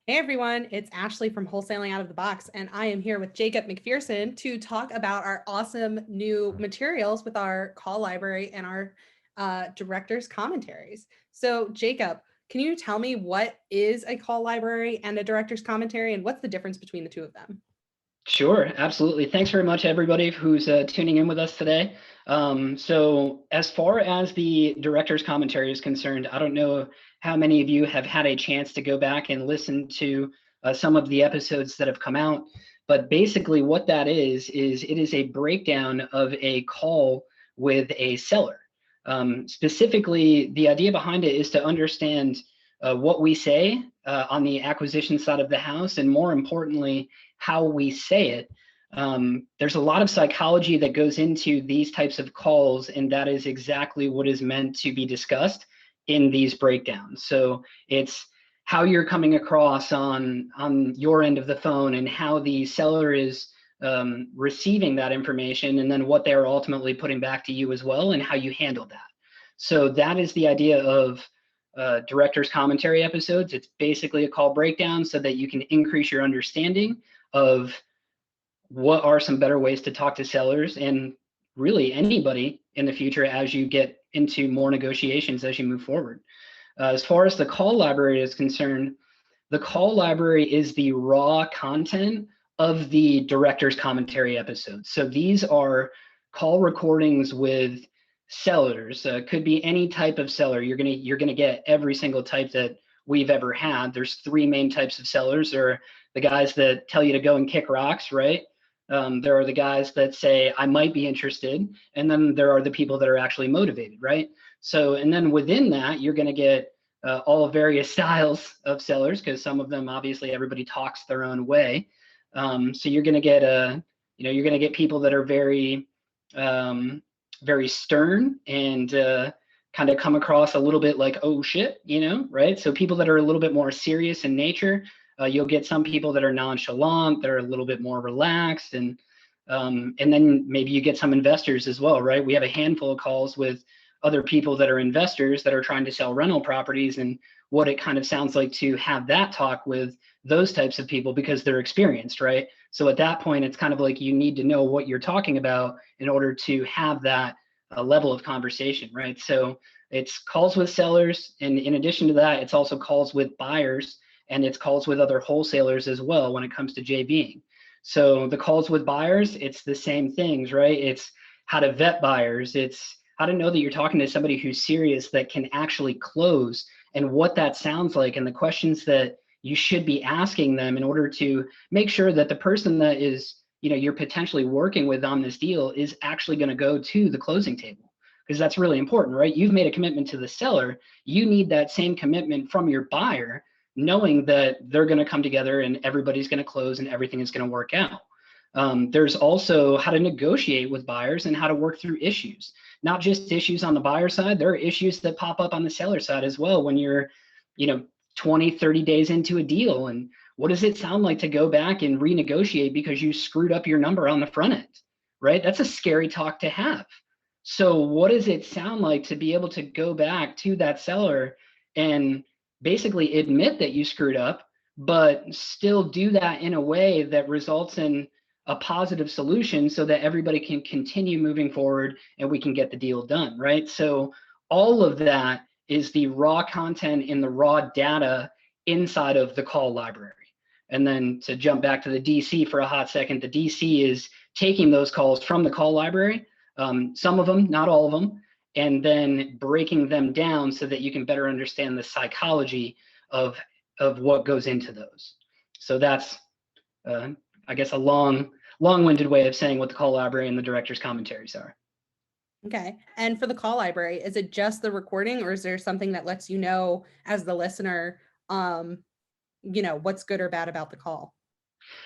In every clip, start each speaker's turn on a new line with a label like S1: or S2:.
S1: Hey everyone, it's Ashley from Wholesaling Out of the Box, and I am here with Jacob McPherson to talk about our awesome new materials with our call library and our director's commentaries. So, Jacob, can you tell me what is a call library and a director's commentary, and what's the difference between the two of them?
S2: Sure, absolutely. Thanks very much, everybody who's tuning in with us today. So as far as the director's commentary is concerned, I don't know how many of you have had a chance to go back and listen to some of the episodes that have come out, but basically what that is it is a breakdown of a call with a seller. Specifically, the idea behind it is to understand what we say on the acquisition side of the house, and more importantly, how we say it. There's a lot of psychology that goes into these types of calls, and that is exactly what is meant to be discussed in these breakdowns. So it's how you're coming across on your end of the phone, and how the seller is receiving that information, and then what they're ultimately putting back to you as well, and how you handle that. So that is the idea of director's commentary episodes. It's basically a call breakdown so that you can increase your understanding of what are some better ways to talk to sellers and really anybody in the future as you get into more negotiations as you move forward. As far as the call library is concerned, the call library is the raw content of the director's commentary episodes. So these are call recordings with sellers. Could be any type of seller. You're gonna get every single type that we've ever had. There's three main types of sellers. There are the guys that tell you to go and kick rocks, right? There are the guys that say, I might be interested. And then there are the people that are actually motivated, right? So, and then within that, you're going to get all various styles of sellers, because some of them, obviously, everybody talks their own way. So you're going to get you're going to get people that are very, very stern and kind of come across a little bit like, oh shit, right? So people that are a little bit more serious in nature. You'll get some people that are nonchalant, that are a little bit more relaxed, and then maybe you get some investors as well, right? We have a handful of calls with other people that are investors that are trying to sell rental properties, and what it kind of sounds like to have that talk with those types of people, because they're experienced, right? So at that point, it's kind of like you need to know what you're talking about in order to have that level of conversation, right? So it's calls with sellers, and in addition to that, it's also calls with buyers, and it's calls with other wholesalers as well when it comes to JVing. So the calls with buyers, it's the same things, right? It's how to vet buyers. It's how to know that you're talking to somebody who's serious, that can actually close, and what that sounds like, and the questions that you should be asking them in order to make sure that the person that is, you're potentially working with on this deal is actually going to go to the closing table, because that's really important, right? You've made a commitment to the seller. You need that same commitment from your buyer, knowing that they're going to come together and everybody's going to close and everything is going to work out. There's also how to negotiate with buyers and how to work through issues, not just issues on the buyer side. There are issues that pop up on the seller side as well when you're, 20, 30 days into a deal. And what does it sound like to go back and renegotiate because you screwed up your number on the front end, right? That's a scary talk to have. So what does it sound like to be able to go back to that seller and basically admit that you screwed up, but still do that in a way that results in a positive solution so that everybody can continue moving forward and we can get the deal done, right? So all of that is the raw content in the raw data inside of the call library. And then to jump back to the DC for a hot second, the DC is taking those calls from the call library, some of them, not all of them, and then breaking them down so that you can better understand the psychology of what goes into those. So that's, I guess, a long-winded way of saying what the call library and the director's commentaries are.
S1: Okay. And for the call library, is it just the recording, or is there something that lets you know as the listener, what's good or bad about the call?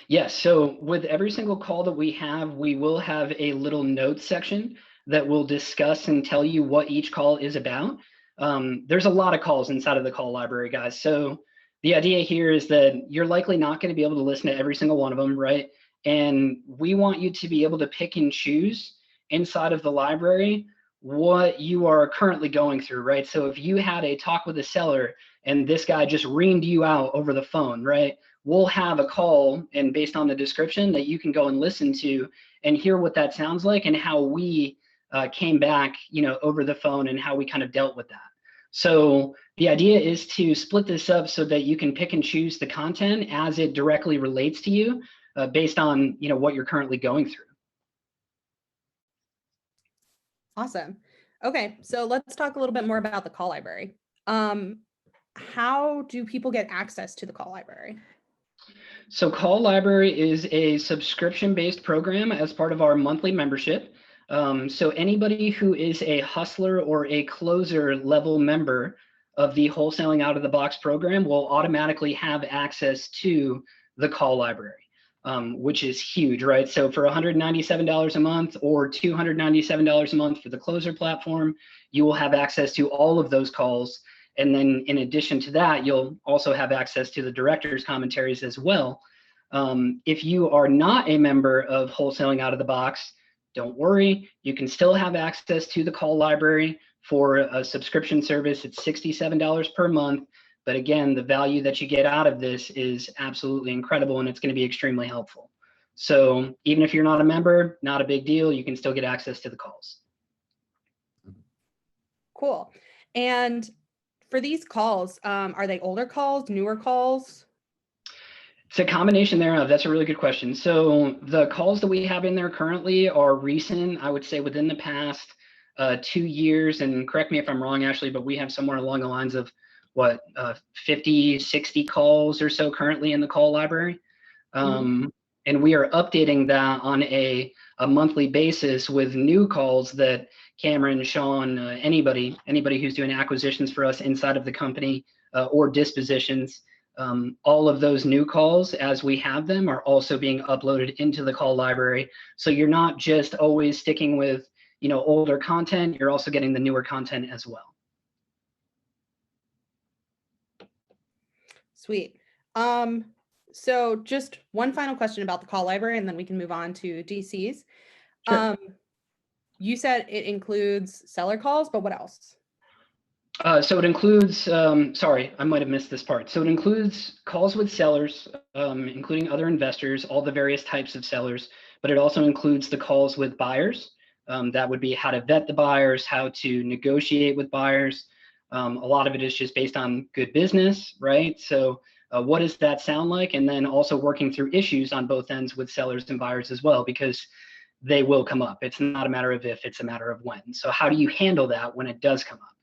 S2: Yes. So with every single call that we will have a little notes section that will discuss and tell you what each call is about. There's a lot of calls inside of the call library, guys. So the idea here is that you're likely not going to be able to listen to every single one of them, right? And we want you to be able to pick and choose inside of the library what you are currently going through, right? So if you had a talk with a seller and this guy just reamed you out over the phone, right? We'll have a call, and based on the description, that you can go and listen to and hear what that sounds like and how we came back, over the phone, and how we kind of dealt with that. So the idea is to split this up so that you can pick and choose the content as it directly relates to you, based on what you're currently going through.
S1: Awesome. Okay, so let's talk a little bit more about the call library. How do people get access to the call library?
S2: So Call Library is a subscription-based program as part of our monthly membership. So anybody who is a hustler or a closer level member of the Wholesaling Out of the Box program will automatically have access to the Call Library, which is huge, right? So for $197 a month or $297 a month for the closer platform, you will have access to all of those calls. And then in addition to that, you'll also have access to the director's commentaries as well. If you are not a member of Wholesaling Out of the Box, don't worry, you can still have access to the call library for a subscription service. It's $67 per month. But again, the value that you get out of this is absolutely incredible, and it's going to be extremely helpful. So even if you're not a member, not a big deal. You can still get access to the calls.
S1: Cool. And for these calls, are they older calls, newer calls?
S2: It's a combination thereof. That's a really good question. So the calls that we have in there currently are recent, I would say within the past 2 years, and correct me if I'm wrong, Ashley, but we have somewhere along the lines of 50, 60 calls or so currently in the call library. And we are updating that on a monthly basis with new calls that Cameron, Shawn, anybody who's doing acquisitions for us inside of the company or dispositions, all of those new calls as we have them are also being uploaded into the call library. So you're not just always sticking with older content, you're also getting the newer content as well.
S1: Sweet. So just one final question about the call library, and then we can move on to DCs.
S2: Sure.
S1: You said it includes seller calls, but what else?
S2: So it includes, sorry, I might have missed this part. So it includes calls with sellers, including other investors, all the various types of sellers, but it also includes the calls with buyers. That would be how to vet the buyers, how to negotiate with buyers. A lot of it is just based on good business, right? So what does that sound like? And then also working through issues on both ends with sellers and buyers as well, because they will come up. It's not a matter of if, it's a matter of when. So how do you handle that when it does come up?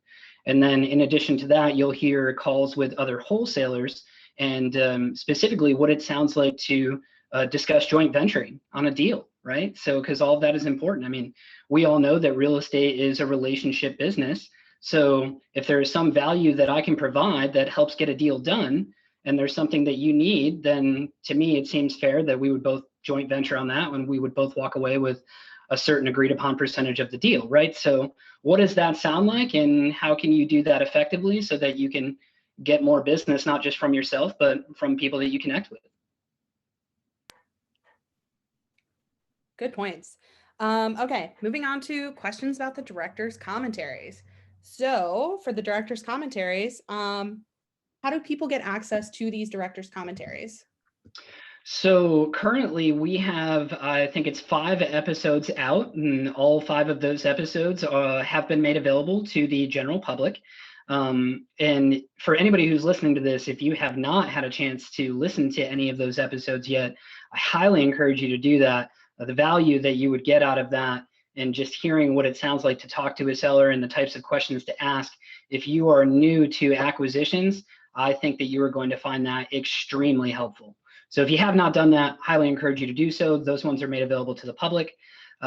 S2: And then in addition to that, you'll hear calls with other wholesalers and specifically what it sounds like to discuss joint venturing on a deal, right? So because all of that is important. I mean, we all know that real estate is a relationship business. So if there is some value that I can provide that helps get a deal done, and there's something that you need, then to me, it seems fair that we would both joint venture on that, and we would both walk away with a certain agreed upon percentage of the deal, right? So what does that sound like, and how can you do that effectively so that you can get more business, not just from yourself, but from people that you connect with?
S1: Good points. Okay, moving on to questions about the director's commentaries. So for the director's commentaries, how do people get access to these director's commentaries?
S2: So currently we have, I think it's 5 episodes out, and all 5 of those episodes have been made available to the general public. And for anybody who's listening to this, if you have not had a chance to listen to any of those episodes yet, I highly encourage you to do that. The value that you would get out of that, and just hearing what it sounds like to talk to a seller and the types of questions to ask. If you are new to acquisitions, I think that you are going to find that extremely helpful. So if you have not done that, highly encourage you to do so. Those ones are made available to the public.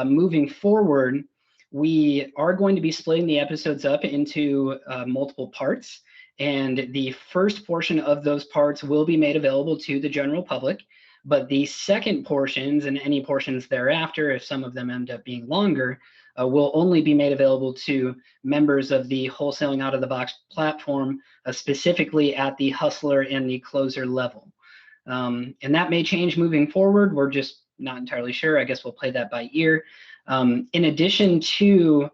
S2: Moving forward, we are going to be splitting the episodes up into multiple parts. And the first portion of those parts will be made available to the general public. But the second portions and any portions thereafter, if some of them end up being longer, will only be made available to members of the Wholesaling Out of the Box platform, specifically at the hustler and the closer level. And that may change moving forward. We're just not entirely sure. I guess we'll play that by ear. In addition to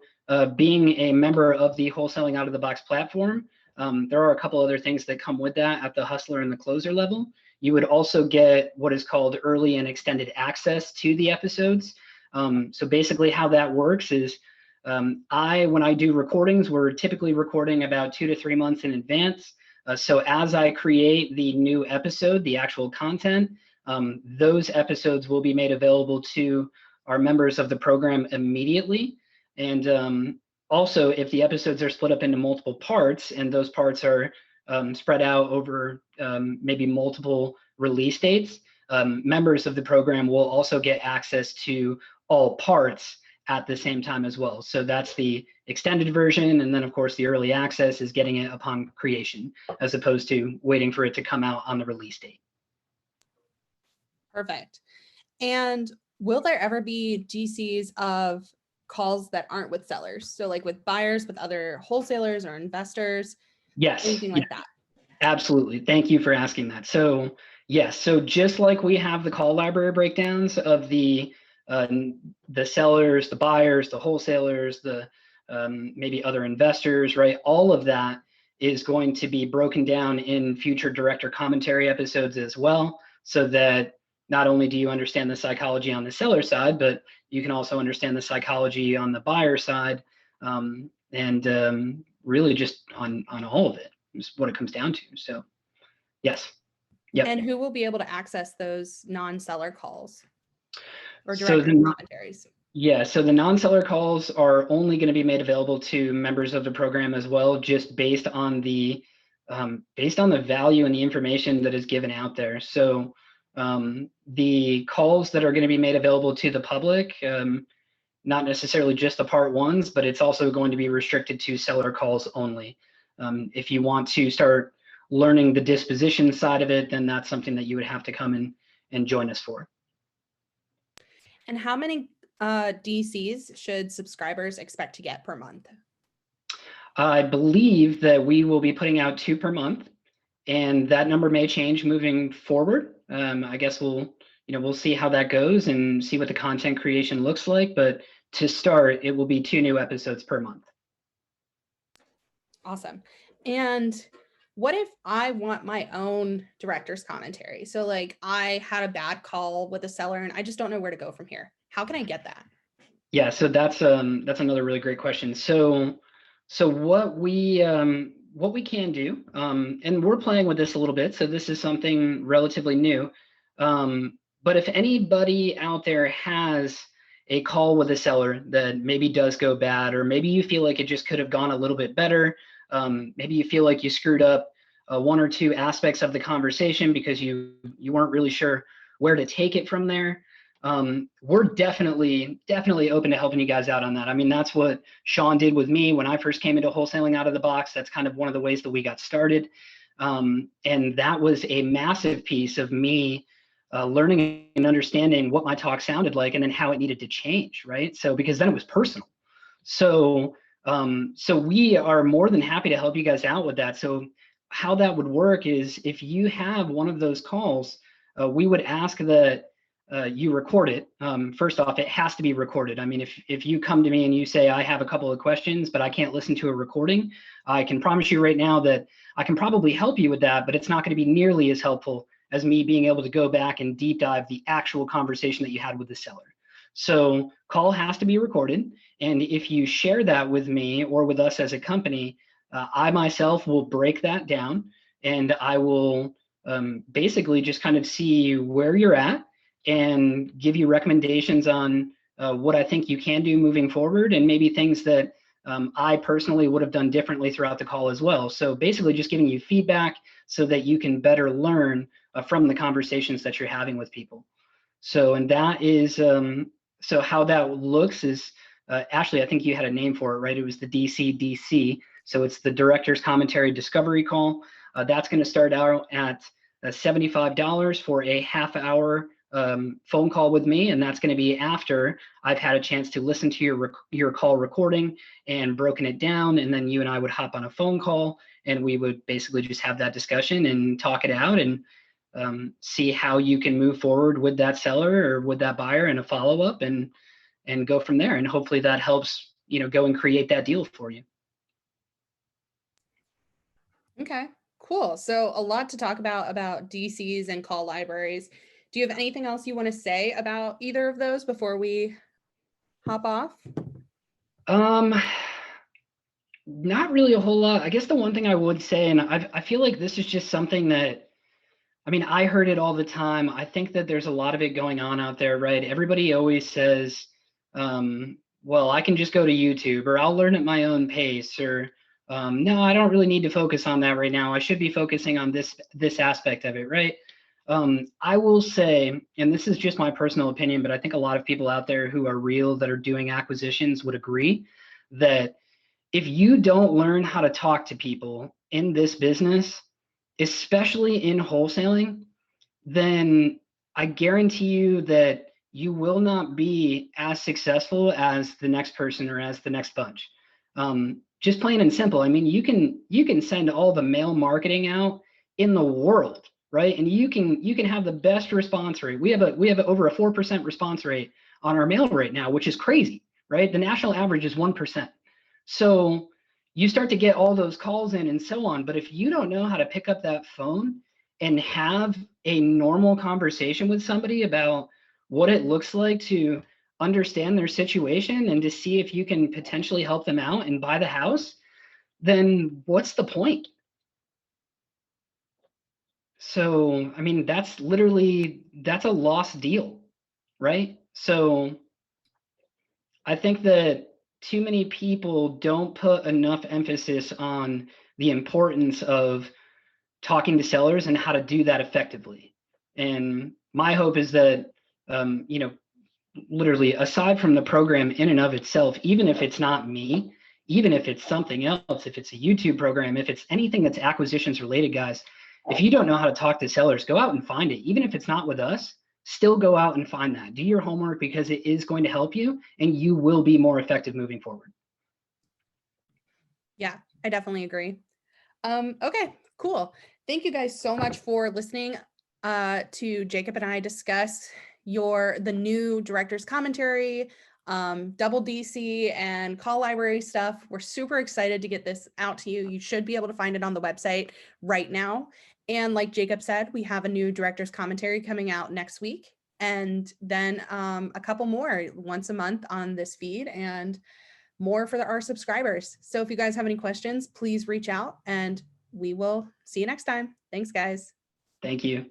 S2: being a member of the Wholesaling Out of the Box platform, there are a couple other things that come with that at the hustler and the closer level. You would also get what is called early and extended access to the episodes. So basically how that works is when I do recordings, we're typically recording about 2 to 3 months in advance. So as I create the new episode, the actual content, those episodes will be made available to our members of the program immediately. And also, if the episodes are split up into multiple parts and those parts are spread out over maybe multiple release dates, members of the program will also get access to all parts at the same time as well. So that's the extended version. And then, of course, the early access is getting it upon creation, as opposed to waiting for it to come out on the release date.
S1: Perfect. And will there ever be DCs of calls that aren't with sellers? So like with buyers, with other wholesalers or investors,
S2: Yes.
S1: anything like that?
S2: Absolutely. Thank you for asking that. So yes, so just like we have the call library breakdowns of the sellers, the buyers, the wholesalers, the maybe other investors, right? All of that is going to be broken down in future director commentary episodes as well, so that not only do you understand the psychology on the seller side, but you can also understand the psychology on the buyer side, and really just on all of it is what it comes down to. So yes. Yep.
S1: And who will be able to access those non-seller calls or
S2: So
S1: director commentaries?
S2: Yeah, so the non-seller calls are only going to be made available to members of the program as well, just based on the value and the information that is given out there. So the calls that are going to be made available to the public, not necessarily just the part ones, but it's also going to be restricted to seller calls only. If you want to start learning the disposition side of it, then that's something that you would have to come and join us for.
S1: And how many DCs should subscribers expect to get per month?
S2: I believe that we will be putting out 2 per month, and that number may change moving forward. I guess we'll see how that goes and see what the content creation looks like. But to start, it will be 2 new episodes per month.
S1: Awesome. And what if I want my own director's commentary? So like I had a bad call with a seller and I just don't know where to go from here. How can I get that?
S2: Yeah, so that's another really great question. So what we can do, and we're playing with this a little bit, so this is something relatively new. But if anybody out there has a call with a seller that maybe does go bad, or maybe you feel like it just could have gone a little bit better, maybe you feel like you screwed up 1 or 2 aspects of the conversation because you weren't really sure where to take it from there. We're definitely open to helping you guys out on that. I mean, that's what Shawn did with me when I first came into wholesaling out of the box. That's kind of one of the ways that we got started. And that was a massive piece of me learning and understanding what my talk sounded like and then how it needed to change, right? So because then it was personal. So we are more than happy to help you guys out with that. So how that would work is if you have one of those calls, we would ask that you record it. First off, it has to be recorded. I mean, if you come to me and you say, I have a couple of questions, but I can't listen to a recording, I can promise you right now that I can probably help you with that, but it's not going to be nearly as helpful as me being able to go back and deep dive the actual conversation that you had with the seller. So call has to be recorded. And if you share that with me or with us as a company, I myself will break that down and I will basically just kind of see where you're at and give you recommendations on what I think you can do moving forward, and maybe things that I personally would have done differently throughout the call as well. So basically just giving you feedback so that you can better learn from the conversations that you're having with people. So, and that is, so how that looks is, Ashley, I think you had a name for it, right? It was the DC. So it's the Director's Commentary Discovery Call. That's going to start out at $75 for a half-hour phone call with me, and that's going to be after I've had a chance to listen to your call recording and broken it down, and then you and I would hop on a phone call and we would basically just have that discussion and talk it out and see how you can move forward with that seller or with that buyer in a follow-up and go from there. And hopefully that helps go and create that deal for you.
S1: Okay, cool. So a lot to talk about DCs and call libraries. Do you have anything else you want to say about either of those before we hop off?
S2: Not really a whole lot. I guess the one thing I would say, and I feel like this is just something that, I mean, I heard it all the time. I think that there's a lot of it going on out there, right? Everybody always says, well, I can just go to YouTube, or I'll learn at my own pace, or no, I don't really need to focus on that right now. I should be focusing on this aspect of it, right? I will say, and this is just my personal opinion, but I think a lot of people out there who are real, that are doing acquisitions, would agree that if you don't learn how to talk to people in this business, especially in wholesaling, then I guarantee you that you will not be as successful as the next person or as the next bunch. Just plain and simple. I mean, you can send all the mail marketing out in the world, right? And you can have the best response rate. We have over a 4% response rate on our mail right now, which is crazy, right? The national average is 1%. So you start to get all those calls in and so on. But if you don't know how to pick up that phone and have a normal conversation with somebody about what it looks like to understand their situation and to see if you can potentially help them out and buy the house, then what's the point? So, I mean, that's a lost deal, right? So I think that too many people don't put enough emphasis on the importance of talking to sellers and how to do that effectively. And my hope is that, literally, aside from the program in and of itself, even if it's not me, even if it's something else, if it's a YouTube program, if it's anything that's acquisitions related, guys, if you don't know how to talk to sellers, go out and find it. Even if it's not with us, still go out and find that. Do your homework, because it is going to help you and you will be more effective moving forward.
S1: Yeah, I definitely agree. Okay, cool. Thank you guys so much for listening to Jacob and I discuss the new director's commentary, double DC and call library stuff. We're super excited to get this out to you. You should be able to find it on the website right now. And like Jacob said, we have a new director's commentary coming out next week, and then a couple more once a month on this feed, and more for our subscribers. So if you guys have any questions, please reach out and we will see you next time. Thanks, guys.
S2: Thank you.